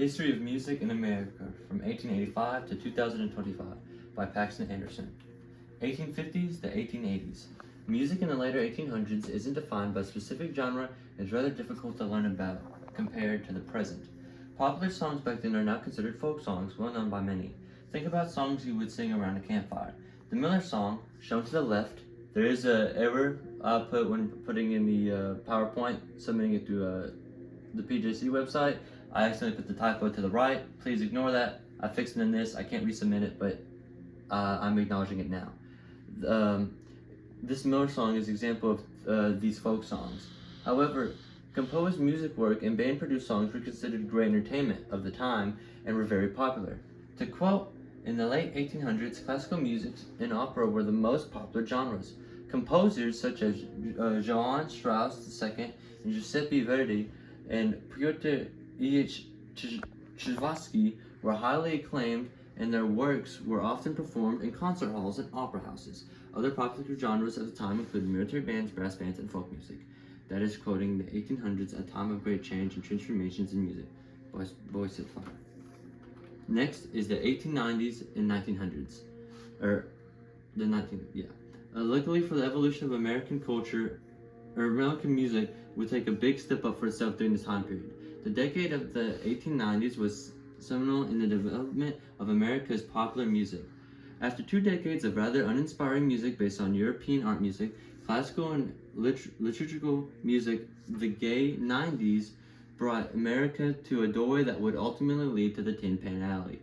History of Music in America from 1885 to 2025 by Paxton Anderson. 1850s to 1880s. Music in the later 1800s isn't defined by a specific genre and is rather difficult to learn about compared to the present. Popular songs back then are now considered folk songs, well known by many. Think about songs you would sing around a campfire. The Miller song, shown to the left, there is an error put when putting in the PowerPoint, submitting it through the PJC website. I accidentally put the typo to the right. Please ignore that. I fixed it in this. I can't resubmit it, but I'm acknowledging it now. This Miller song is an example of these folk songs. However, composed music work and band-produced songs were considered great entertainment of the time and were very popular. To quote, in the late 1800s, classical music and opera were the most popular genres. Composers such as Johann Strauss II and Giuseppe Verdi and Piotr Ilyich Tchaikovsky were highly acclaimed, and their works were often performed in concert halls and opera houses. Other popular genres at the time included military bands, brass bands, and folk music. That is quoting the 1800s, a time of great change and transformations in music. Voice of Fire. Next is the 1890s and 1900s. Luckily for the evolution of American culture, American music would take a big step up for itself during this time period. The decade of the 1890s was seminal in the development of America's popular music. After 2 decades of rather uninspiring music based on European art music, classical and liturgical music, the gay 90s brought America to a doorway that would ultimately lead to the Tin Pan Alley,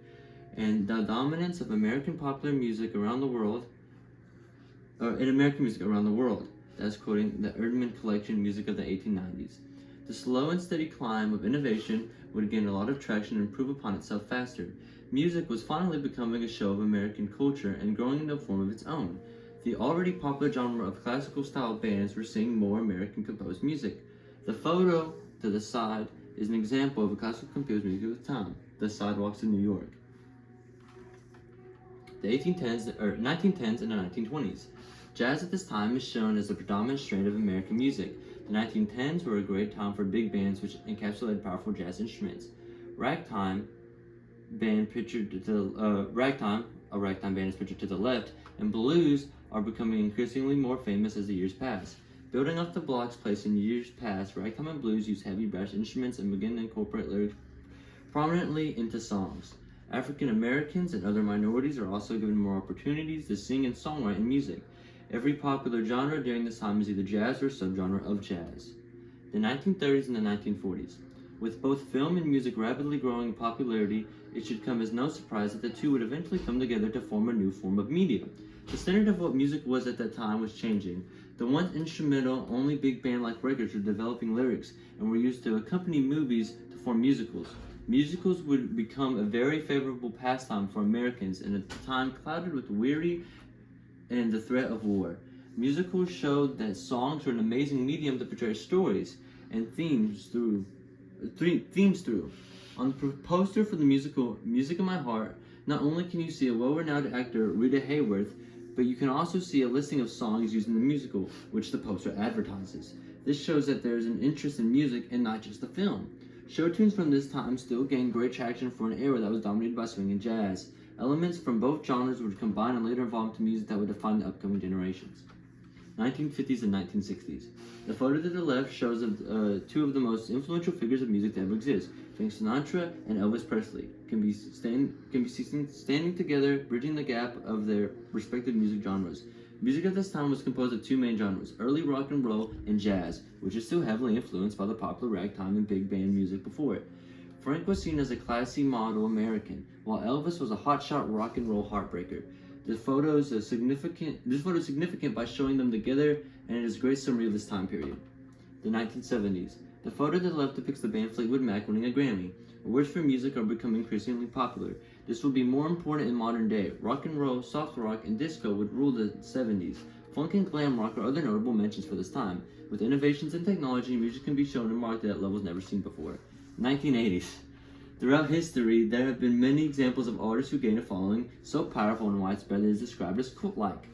and the dominance of American popular music around the world, That's quoting the Erdman Collection Music of the 1890s. The slow and steady climb of innovation would gain a lot of traction and improve upon itself faster. Music was finally becoming a show of American culture and growing into a form of its own. The already popular genre of classical style bands were seeing more American composed music. The photo to the side is an example of a classical composed music of the time, The Sidewalks of New York. The 1910s and the 1920s. Jazz at this time is shown as the predominant strain of American music. The 1910s were a great time for big bands which encapsulated powerful jazz instruments. A ragtime band is pictured to the left, and blues are becoming increasingly more famous as the years pass. Building off the blocks placed in years past, ragtime and blues use heavy brass instruments and begin to incorporate lyrics prominently into songs. African Americans and other minorities are also given more opportunities to sing and songwrite in music. Every popular genre during this time is either jazz or a subgenre of jazz. The 1930s and the 1940s. With both film and music rapidly growing in popularity, it should come as no surprise that the two would eventually come together to form a new form of media. The standard of what music was at that time was changing. The once instrumental, only big band-like records were developing lyrics and were used to accompany movies to form musicals. Musicals would become a very favorable pastime for Americans in a time clouded with weary and the threat of war. Musicals showed that songs were an amazing medium to portray stories and themes through. On the poster for the musical Music in My Heart, not only can you see a well-renowned actor, Rita Hayworth, but you can also see a listing of songs used in the musical, which the poster advertises. This shows that there is an interest in music and not just the film. Show tunes from this time still gained great traction for an era that was dominated by swing and jazz. Elements from both genres would combine and later evolve into music that would define the upcoming generations. 1950s and 1960s. The photo to the left shows two of the most influential figures of music to ever exist. Frank Sinatra and Elvis Presley can be seen standing together, bridging the gap of their respective music genres. Music at this time was composed of 2 main genres, early rock and roll and jazz, which is still heavily influenced by the popular ragtime and big band music before it. Frank was seen as a classy model American, while Elvis was a hotshot rock and roll heartbreaker. This photo is significant by showing them together, and it is a great summary of this time period. The 1970s. The photo to the left depicts the band Fleetwood Mac winning a Grammy. Awards for music are becoming increasingly popular. This will be more important in modern day. Rock and roll, soft rock, and disco would rule the 70s. Funk and glam rock are other notable mentions for this time. With innovations in technology, music can be shown and marketed at levels never seen before. 1980s. Throughout history, there have been many examples of artists who gain a following so powerful and widespread that it is described as cult-like.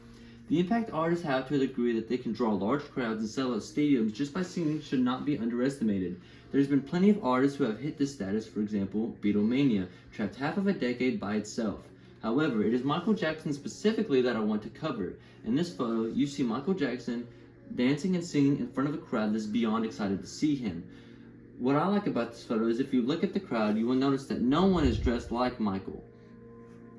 The impact artists have to a degree that they can draw large crowds and sell out stadiums just by singing should not be underestimated. There's been plenty of artists who have hit this status. For example, Beatlemania trapped half of a decade by itself. However, it is Michael Jackson specifically that I want to cover. In this photo, you see Michael Jackson dancing and singing in front of a crowd that's beyond excited to see him. What I like about this photo is if you look at the crowd, you will notice that no one is dressed like Michael,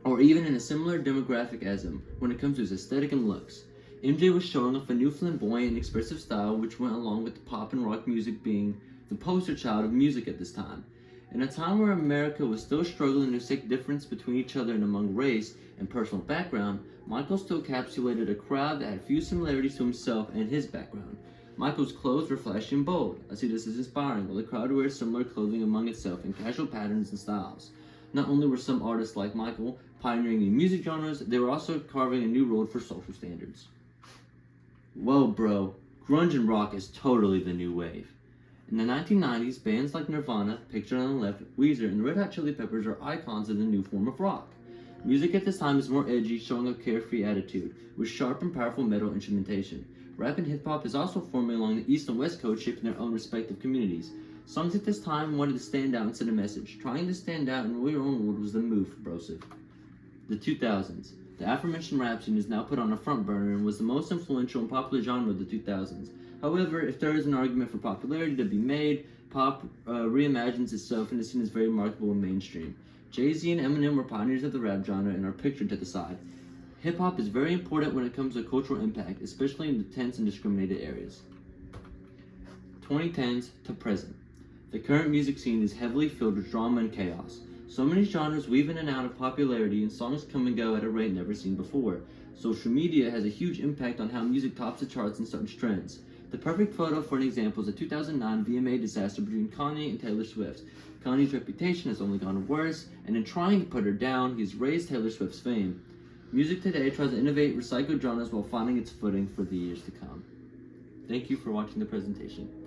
or even in a similar demographic as him when it comes to his aesthetic and looks. MJ was showing off a new flamboyant and expressive style which went along with the pop and rock music being the poster child of music at this time. In a time where America was still struggling to seek difference between each other and among race and personal background, Michael still encapsulated a crowd that had few similarities to himself and his background. Michael's clothes were flashy and bold. I see this as inspiring, while the crowd wears similar clothing among itself in casual patterns and styles. Not only were some artists like Michael pioneering new music genres, they were also carving a new road for social standards. Whoa, bro, grunge and rock is totally the new wave. In the 1990s, bands like Nirvana, pictured on the left, Weezer, and the Red Hot Chili Peppers are icons of the new form of rock. Music at this time is more edgy, showing a carefree attitude, with sharp and powerful metal instrumentation. Rap and hip-hop is also forming along the East and West Coast, shaping their own respective communities. Songs at this time wanted to stand out and send a message. Trying to stand out and rule your own world was the move for Broseph. The 2000s. The aforementioned rap scene is now put on a front burner and was the most influential and popular genre of the 2000s. However, if there is an argument for popularity to be made, pop reimagines itself and is seen as very marketable and mainstream. Jay-Z and Eminem were pioneers of the rap genre and are pictured to the side. Hip-hop is very important when it comes to cultural impact, especially in the tense and discriminated areas. 2010s to present. The current music scene is heavily filled with drama and chaos. So many genres weave in and out of popularity and songs come and go at a rate never seen before. Social media has a huge impact on how music tops the charts and starts trends. The perfect photo for an example is the 2009 VMA disaster between Kanye and Taylor Swift. Kanye's reputation has only gotten worse, and in trying to put her down, he's raised Taylor Swift's fame. Music today tries to innovate recycled genres while finding its footing for the years to come. Thank you for watching the presentation.